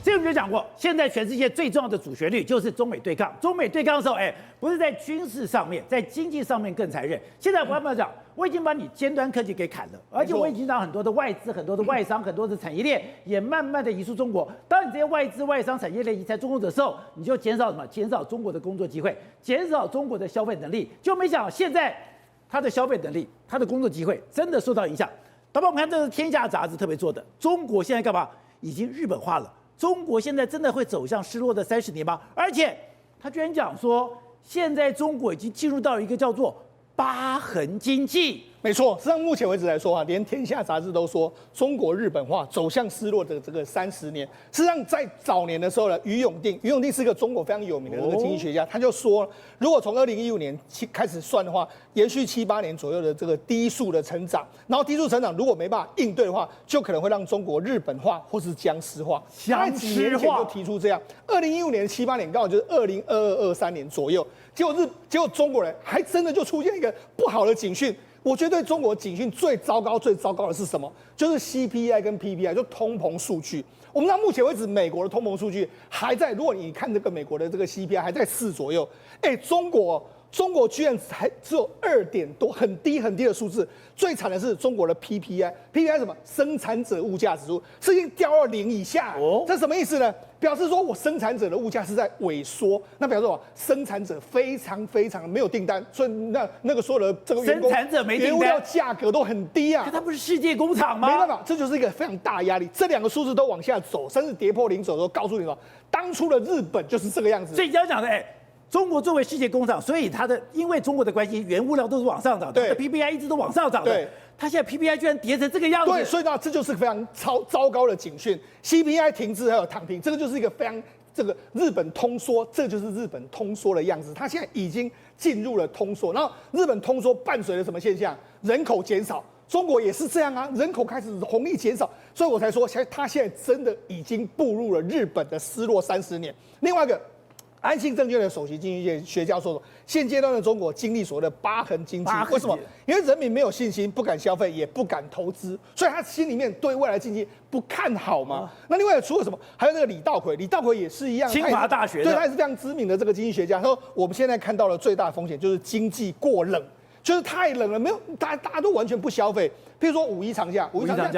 这个我们就讲过，现在全世界最重要的主旋律就是中美对抗。中美对抗的时候，不是在军事上面，在经济上面更残忍。现在我要不要讲？我已经把你尖端科技给砍了，而且我已经让很多的外资、很多的外商、很多的产业链也慢慢的移出中国。当你这些外资、外商、产业链移在中国的时候，你就减少什么？减少中国的工作机会，减少中国的消费能力。就没想到现在它的消费能力、它的工作机会真的受到影响。包括我们看这是《天下》杂志特别做的，中国现在干嘛？已经日本化了。中国现在真的会走向失落的30年吗？而且他居然讲说，现在中国已经进入到一个叫做疤痕经济。没错，实际上目前为止来说啊，连《天下》杂志都说中国日本化走向失落的这个30年。实际上在早年的时候呢，于永定是一个中国非常有名的这个经济学家，他就说，如果从2015年开始算的话，延续7、8年左右的这个低速的成长，然后低速成长如果没办法应对的话，就可能会让中国日本化或是僵尸化。他几年前就提出这样，2015年7、8年刚好就是2022、23年左右，结果中国人还真的就出现一个不好的警讯。我觉得对中国警讯最糟糕的是什么？就是 CPI 跟 PPI， 就通膨数据。我们到目前为止，美国的通膨数据还在，如果你看这个美国的这个 CPI 还在4左右，中国居然还只有2点多，很低的数字。最惨的是中国的 PPI 什么？生产者物价指数是已经掉到0以下。这什么意思呢？表示说我生产者的物价是在萎缩，那表示我生产者非常没有订单，所以那个所有的这个员工生产者没订单，原物料价格都很低啊。可它不是世界工厂吗？没办法，这就是一个非常大的压力。这2个数字都往下走，甚至跌破0走，都告诉你了，当初的日本就是这个样子。所以你要讲的，中国作为世界工厂，所以因为中国的关系，原物料都是往上涨的，它的 PPI 一直都往上涨的。对，它现在 PPI 居然跌成这个样子。对，所以呢，这就是非常糟糕的警讯。CPI 停滞还有躺平，这个就是一个非常这个日本通缩，这就是日本通缩的样子。它现在已经进入了通缩，然后日本通缩伴随了什么现象？人口减少。中国也是这样啊，人口开始红利减少，所以我才说，它现在真的已经步入了日本的失落30年。另外一个。安信证券的首席经济学家说，现阶段的中国经历所谓的疤痕经济，为什么？因为人民没有信心，不敢消费，也不敢投资，所以他心里面对未来经济不看好嘛。那另外除了什么？还有那个李稻葵也是一样，清华大学的，对，他也是非常知名的这个经济学家。他说，我们现在看到的最大的风险就是经济过冷。就是太冷了，没有大家都完全不消费。譬如说5一长假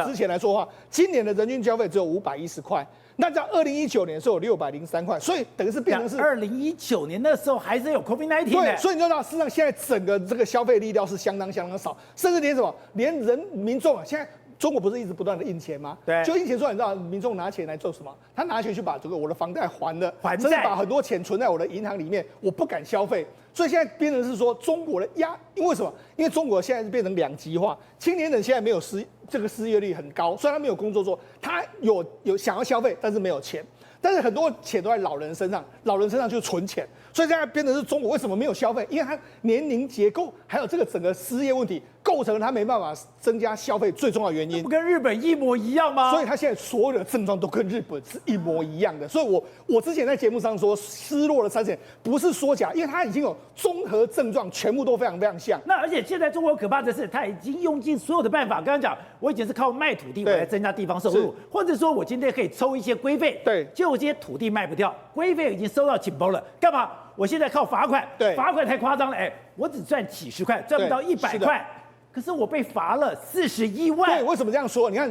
之前来说的话，今年的人均消费只有510块，那在2019年的时候有603块，所以等于是变成是2019年那时候还是有 COVID-19 对，所以你知道，事实上现在整个这个消费力量是相当少，甚至连什么，连民众啊，现在。中国不是一直不断的印钱吗？对，就印钱之后，你知道民众拿钱来做什么？他拿钱去把这个我的房贷还了，还债，甚至把很多钱存在我的银行里面，我不敢消费。所以现在变成是说，中国的因为什么？因为中国现在是变成2极化，青年人现在没有这个失业率很高，虽然他没有工作做，他有想要消费，但是没有钱。但是很多钱都在老人身上，老人身上就存钱，所以现在变成是中国为什么没有消费？因为它年龄结构还有这个整个失业问题，构成它没办法增加消费最重要的原因。不跟日本一模一样吗？所以它现在所有的症状都跟日本是一模一样的。所以我之前在节目上说，失落的30年不是说假，因为它已经有综合症状，全部都非常像。那而且现在中国可怕的是，它已经用尽所有的办法。刚刚讲，我以前是靠卖土地我来增加地方收入，或者说我今天可以抽一些规费，对，就这些土地卖不掉，规费已经收到紧绷了，干嘛？我现在靠罚款，对，罚款太夸张了，我只赚几十块，赚不到100块。可是我被罚了41万。对，为什么这样说？你看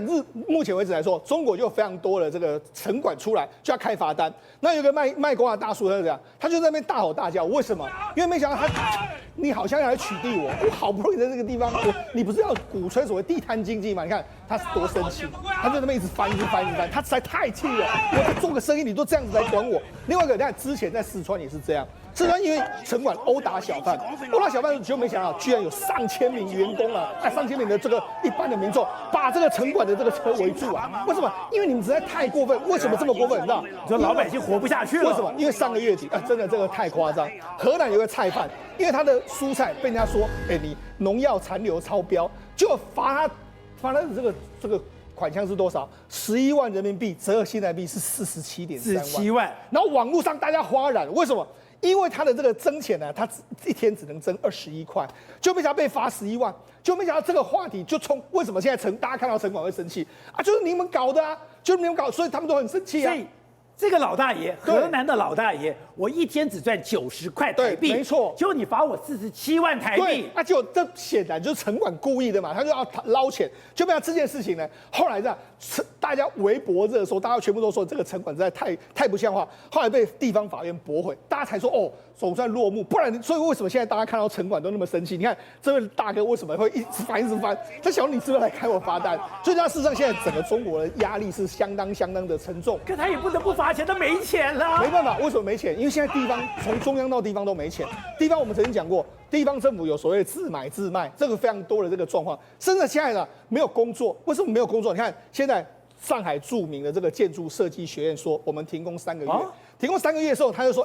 目前为止来说，中国就有非常多的这个城管出来就要开罚单。那有个卖瓜的大叔，他是这样，他就在那边大吼大叫。为什么？因为没想到你好像要来取缔我，我好不容易在这个地方，你不是要鼓吹所谓地摊经济吗？你看他是多生气，他就在那边一直翻，他实在太气了。我在做个生意，你都这样子来管我。另外一个，你看之前在四川也是这样。四川因为城管殴打小贩，就没想到居然有上千名员工啊，上千名的这个一般的民众把这个城管的这个车围住啊。为什么？因为你们实在太过分。为什么这么过分？你知道？就老百姓活不下去了。为什么？因为上个月底真的这个太夸张。河南有个菜贩，因为他的蔬菜被人家说，你农药残留超标，就罚他的这个款项是多少？11万人民币，折合新台币是47.3万。然后网络上大家哗然，为什么？因为他的这个征钱呢，他一天只能征21块，就没想到被罚11万，就没想到这个话题就为什么现在大家看到城管会生气啊？就是你们搞的啊！就没有搞，所以他们都很生气啊。所以这个老大爷，河南的老大爷，我一天只赚90块台币，没错。结果你罚我47万台币，对，结果这显然就是城管故意的嘛，他就要捞钱。就没有这件事情呢，后来这样，大家微博热搜，大家全部都说这个城管实在太不像话，后来被地方法院驳回，大家才说哦，总算落幕。不然，所以为什么现在大家看到城管都那么生气？你看这位大哥为什么会一直翻？他想你是不是来开我罚单？所以他事实上现在整个中国的压力是相当的沉重。可他也不得不罚钱，他没钱了。没办法，为什么没钱？因为现在地方从中央到地方都没钱。地方我们曾经讲过，地方政府有所谓的自买自卖，这个非常多的这个状况。甚至现在呢没有工作，为什么没有工作？你看现在上海著名的这个建筑设计学院说，我们停工3个月。停工3个月的时候，他就说，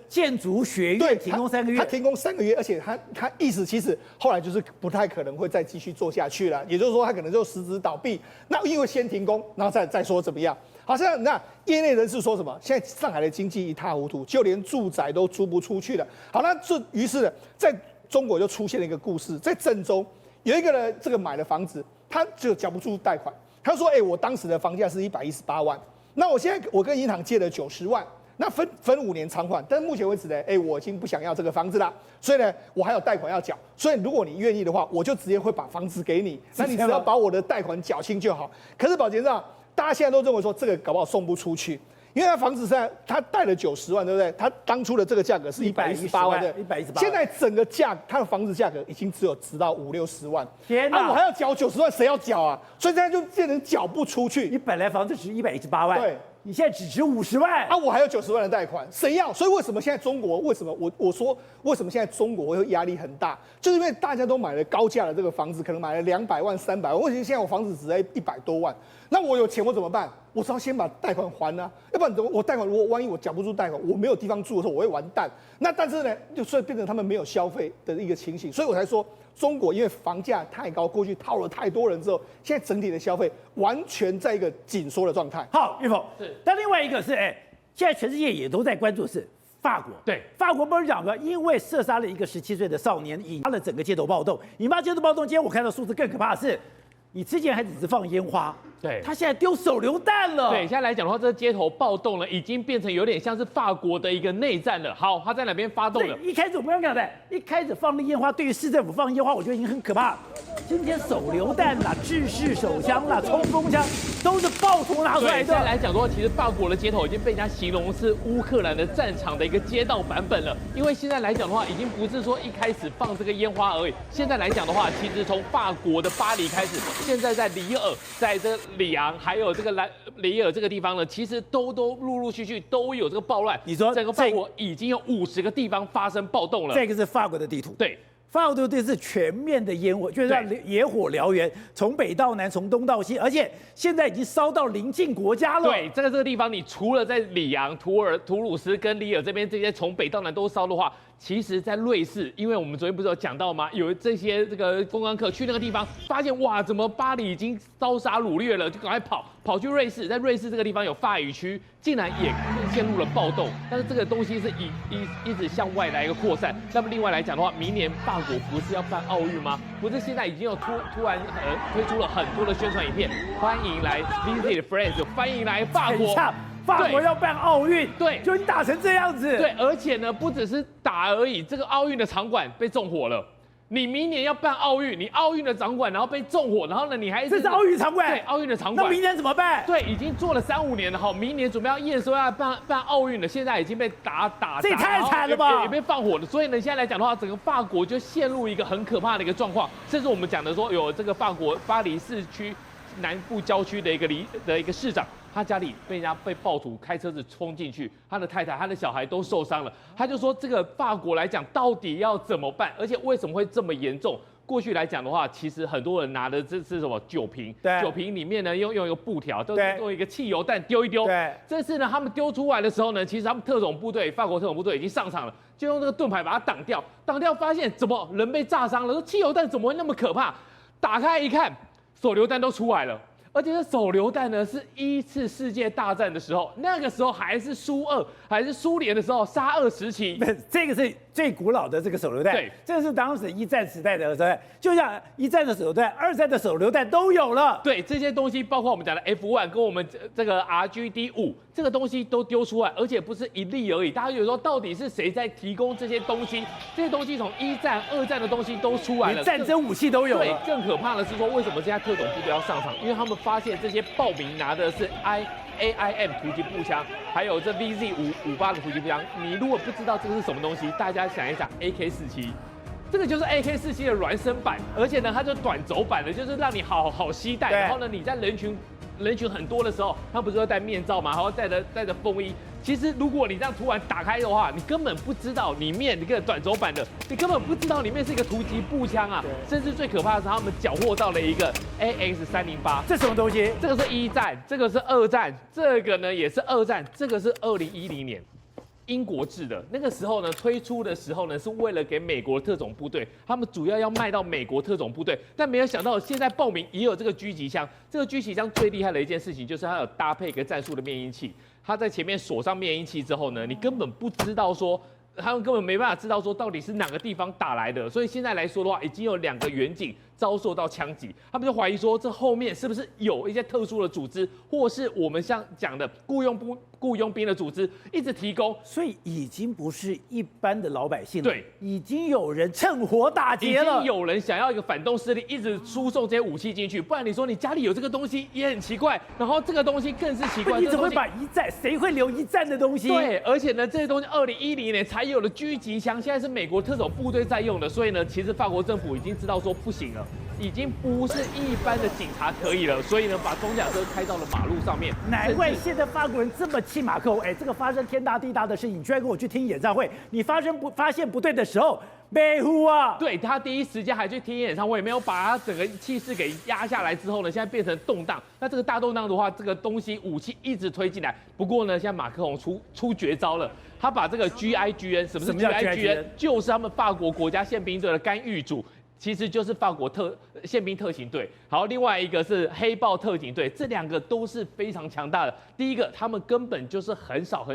建筑学院停工3个月，他停工3个月，而且他意思其实后来就是不太可能会再继续做下去了，也就是说他可能就实质倒闭。那因为先停工，然后再说怎么样？好，现在那业内人士说什么？现在上海的经济一塌糊涂，就连住宅都租不出去了。好，那于是在中国就出现了一个故事，在郑州有一个人这个买了房子，他就缴不出贷款，他说，我当时的房价是118万，那我现在我跟银行借了90万。那分5年偿还，但是目前为止呢，我已经不想要这个房子了，所以呢，我还有贷款要缴，所以如果你愿意的话，我就直接会把房子给你，那你只要把我的贷款缴清就好。可是宝杰长，大家现在都认为说这个搞不好送不出去，因为他房子他贷了90万，对不对？他当初的这个价格是118万，对，118万。现在整个他的房子价格已经只有值到50-60万，天哪！我还要缴90万，谁要缴啊？所以现在就变成缴不出去。你本来房子值118万，对。你现在只值50万我还有90万的贷款，谁要？所以为什么现在中国？为什么我说为什么现在中国会压力很大？就是因为大家都买了高价的这个房子，可能买了200万、300万，为什么现在我房子只在100多万？那我有钱我怎么办？我只要先把贷款还啊，要不然我贷款如果万一我缴不出贷款，我没有地方住的时候，我会完蛋。那但是呢，就所以变成他们没有消费的一个情形，所以我才说。中国因为房价太高，过去套了太多人之后，现在整体的消费完全在一个紧缩的状态。好，玉凤是。但另外一个是，现在全世界也都在关注的是法国。对，法国不是讲说，因为射杀了一个17岁的少年，引发了整个街头暴动。引发街头暴动，今天我看到数字更可怕的是，你之前还只是放烟花。对，他现在丢手榴弹了。对，现在来讲的话，这个街头暴动了，已经变成有点像是法国的一个内战了。好，他在哪边发动了？一开始我们刚讲的，一开始放的烟花，对于市政府放烟花，我觉得已经很可怕。今天手榴弹啦、制式手枪啦、冲锋枪，都是暴徒拿出来的。现在来讲的话，其实法国的街头已经被人家形容是乌克兰的战场的一个街道版本了。因为现在来讲的话，已经不是说一开始放这个烟花而已。现在来讲的话，其实从法国的巴黎开始，现在在里尔、在这里昂，还有这个里尔这个地方呢，其实都陆陆续续都有这个暴乱。你说整个法国已经有50个地方发生暴动了。这个是法国的地图。对。法国队是全面的烟火，就是让野火燎原，从北到南，从东到西，而且现在已经烧到邻近国家了。对，这个地方，你除了在里昂、图鲁斯跟里尔这边这些从北到南都烧的话，其实在瑞士，因为我们昨天不是有讲到吗？有这些这个观光客去那个地方，发现哇，怎么巴黎已经烧杀掳掠了，就赶快跑去瑞士，在瑞士这个地方有法语区，竟然也陷入了暴动。但是这个东西是一直向外来一个扩散。那么另外来讲的话，明年法国不是要办奥运吗？不是现在已经有突然推出了很多的宣传影片，欢迎来 Visit France， 欢迎来法国。法国要办奥运，对，就你打成这样子，对，而且呢，不只是打而已，这个奥运的场馆被纵火了。你明年要办奥运，你奥运的场馆然后被纵火，然后呢，你还这是奥运场馆，对，奥运的场馆，那明年怎么办？对，已经做了3-5年了，好，明年准备要验收要办奥运了，现在已经被打，这也太惨了吧，也被放火了。所以呢，现在来讲的话，整个法国就陷入一个很可怕的一个状况，甚至我们讲的说有这个法国巴黎市区南部郊区的一个市长。他家里被暴徒开车子冲进去，他的太太、他的小孩都受伤了。他就说，这个法国来讲，到底要怎么办？而且为什么会这么严重？过去来讲的话，其实很多人拿的这是什么酒瓶？对，酒瓶里面呢用一个布条，都用一个汽油弹丢一丢。对，这次呢，他们丢出来的时候呢，其实他们特种部队，法国特种部队已经上场了，就用这个盾牌把它挡掉。挡掉发现怎么人被炸伤了？说汽油弹怎么会那么可怕？打开一看，手榴弹都出来了。而且这手榴弹呢，是一次世界大战的时候，那个时候还是苏俄，还是苏联的时候，沙俄时期。这个是最古老的这个手榴弹，对，这个是当时一战时代的手榴弹，就像一战的手榴弹、二战的手榴弹都有了。对，这些东西包括我们讲的 F1跟我们这个 RGD5，这个东西都丢出来，而且不是一例而已。大家有时候到底是谁在提供这些东西？这些东西从一战、二战的东西都出来了，连战争武器都有对，了。更可怕的是说，为什么现在特种部队要上场？因为他们发现这些暴民拿的是 AIM 突击步枪，还有这 VZ558的突击步枪。你如果不知道这个是什么东西，大家想一想 AK47。这个就是 AK47的孪生版，而且呢，它就短轴版的，就是让你好携带。对然后呢，你在人群很多的时候，他不是会戴面罩吗？还要戴着风衣。其实如果你这样突然打开的话，你根本不知道里面一个短轴版的，你根本不知道里面是一个突击步枪啊。甚至最可怕的是，他们缴获到了一个 AX308，这什么东西？这个是一战，这个是二战，这个呢也是二战，这个是2010年。英国制的那个时候呢，推出的时候呢，是为了给美国特种部队，他们主要卖到美国特种部队，但没有想到现在报名也有这个狙击枪。这个狙击枪最厉害的一件事情就是它有搭配一个战术的灭音器，它在前面锁上灭音器之后呢，你根本不知道说。他们根本没办法知道说到底是哪个地方打来的，所以现在来说的话，已经有2个远警遭受到枪击，他们就怀疑说这后面是不是有一些特殊的组织，或是我们像讲的雇佣兵的组织一直提供，所以已经不是一般的老百姓了，对，已经有人趁火打劫了，已经有人想要一个反动势力一直输送这些武器进去，不然你说你家里有这个东西也很奇怪，然后这个东西更是奇怪，你怎么会把一战？谁会留一战的东西？对，而且呢，这些东西2010年才有了狙击枪，现在是美国特种部队在用的，所以呢，其实法国政府已经知道说不行了，已经不是一般的警察可以了，所以呢，把装甲车开到了马路上面。难怪现在法国人这么气马克龙，哎，这个发生天大地大的事情，你居然跟我去听演唱会，你发现不对的时候，北呼啊！对，他第一时间还去听演唱会，没有把他整个气势给压下来之后呢，现在变成动荡。那这个大动荡的话，这个东西武器一直推进来。不过呢，现在马克龙出绝招了，他把这个 GIGN， 什么是 GIGN？ 就是他们法国国家宪兵队的干预组。其实就是法国宪兵特勤队，好，另外一个是黑豹特警队，这2个都是非常强大的。第一个，他们根本就是很少，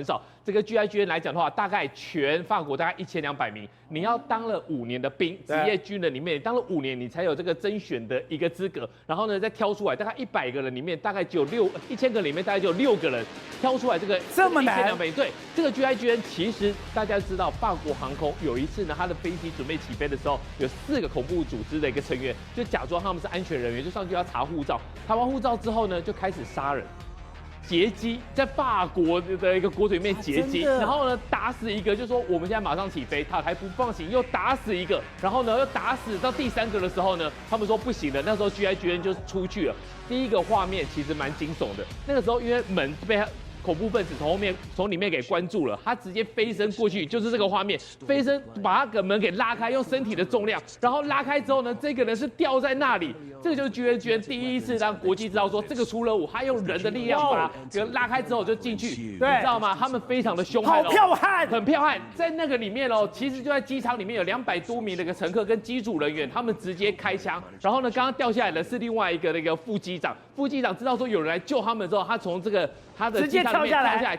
这个 GIGN 来讲的话，大概全法国大概1200名，你要当了5年的兵，职业军人里面，你当了5年，你才有这个甄选的一个资格。然后呢，再挑出来，大概100个人里面，大概只有1000个里面大概就有6个人挑出来这个这么难。1200名，对，这个 GIGN 其实大家知道，法国航空有一次呢，他的飞机准备起飞的时候，有4个恐怖组织的一个成员，就假装他们是安全人员，就上去要查护照，查完护照之后呢，就开始杀人。劫机，在法国的一个国土里面劫机，然后呢打死一个，就说我们现在马上起飞，他还不放行，又打死一个，然后呢又打死到第3个的时候呢，他们说不行了，那时候 GIGN 就出去了。第一个画面其实蛮惊悚的，那个时候因为门被他恐怖分子从里面给关住了，他直接飞身过去，就是这个画面，飞身把他的门给拉开，用身体的重量，然后拉开之后呢，这个人是吊在那里，这个就是GIGN第一次让国际知道说这个出任务，他用人的力量把它拉开之后就进去，对，你知道吗？他们非常的凶悍，好剽悍，很剽悍，在那个里面哦，其实就在机场里面有200多名的一个乘客跟机组人员，他们直接开枪，然后呢，刚刚掉下来的是另外一个那个副机长知道说有人来救他们之后，他从这个他的机场里面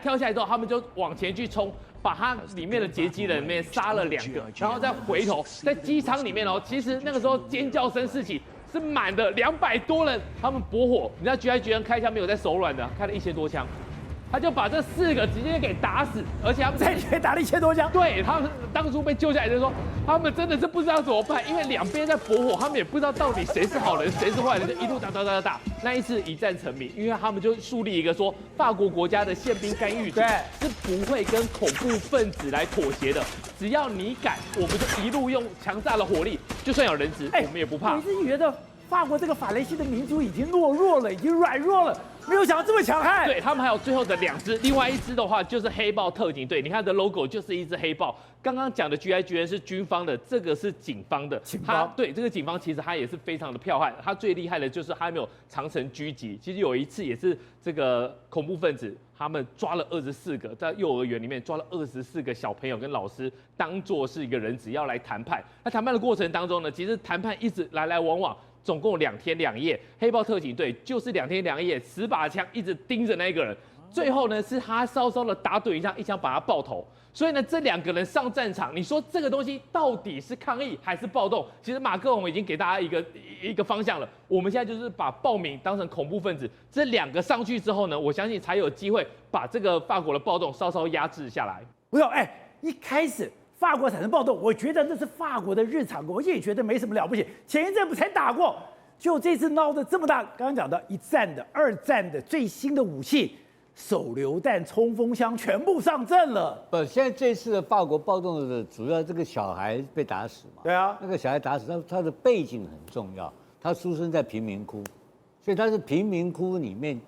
跳下来之后，他们就往前去冲，把他里面的劫机人里面杀了2个，然后再回头在机场里面哦，其实那个时候尖叫声四起，是满的200多人，他们搏火，你知道 GIGN 开枪没有在手软的，开了1000多枪。他就把这4个直接给打死，而且他们在里面打了1000多枪。对，他们当初被救下来的时候，他们真的是不知道怎么办，因为两边在搏火，他们也不知道到底谁是好人谁是坏人，就一路打。那一次一战成名，因为他们就树立一个说，法国国家的宪兵干预组是不会跟恐怖分子来妥协的，只要你敢，我们就一路用强大的火力，就算有人质，我们也不怕。我是觉得法国这个法兰西的民族已经懦弱了，已经软弱了。没有想到这么强悍。对他们还有最后的2支，另外1支的话就是黑豹特警队。你看的 logo 就是一只黑豹。刚刚讲的 GIGN 是军方的，这个是警方的。警方对这个警方其实他也是非常的剽悍。他最厉害的就是他没有长城狙击。其实有一次也是这个恐怖分子，他们抓了24个，在幼儿园里面抓了24个小朋友跟老师，当作是一个人质要来谈判。那谈判的过程当中呢，其实谈判一直来来往往。总共2天2夜，黑豹特警队就是2天2夜10把枪一直盯着那个人，最后呢是他稍稍的打盹一枪把他爆头。所以呢，这2个人上战场，你说这个东西到底是抗议还是暴动？其实马克宏已经给大家一个方向了。我们现在就是把暴民当成恐怖分子，这2个上去之后呢，我相信才有机会把这个法国的暴动稍稍压制下来。不用，一开始法国产生暴动，我觉得那是法国的日常，我也觉得没什么了不起。前一阵不才打过，就这次闹得这么大。刚刚讲的1战的、2战的最新的武器。手榴弹、冲锋枪全部上阵了。不，现在这次的法国暴动的主要这个小孩被打死嘛？对啊，那个小孩打死，他的背景很重要，他出生在贫民窟，所以他是贫民窟里面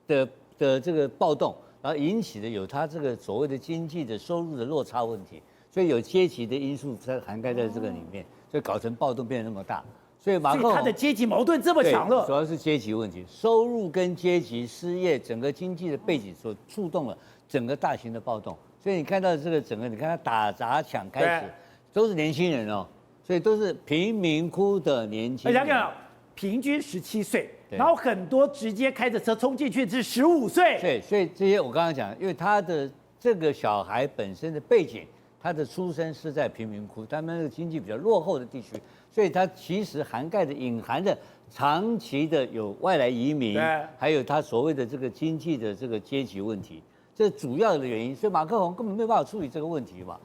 的这个暴动，然后引起的有他这个所谓的经济的收入的落差问题，所以有阶级的因素在涵盖在这个里面，所以搞成暴动变得那么大。所以马克宏他的阶级矛盾这么强了，主要是阶级问题，收入跟阶级、失业，整个经济的背景所触动了整个大型的暴动。所以你看到这个整个，你看他打砸抢开始，都是年轻人哦，所以都是贫民窟的年轻人。想想，平均17岁，然后很多直接开着车冲进去是15岁。对，所以这些我刚刚讲，因为他的这个小孩本身的背景。他的出生是在贫民窟，他们那个经济比较落后的地区，所以他其实涵盖的、隐含的长期的有外来移民，还有他所谓的这个经济的这个阶级问题，这主要的原因。所以马克宏根本没有办法处理这个问题嘛。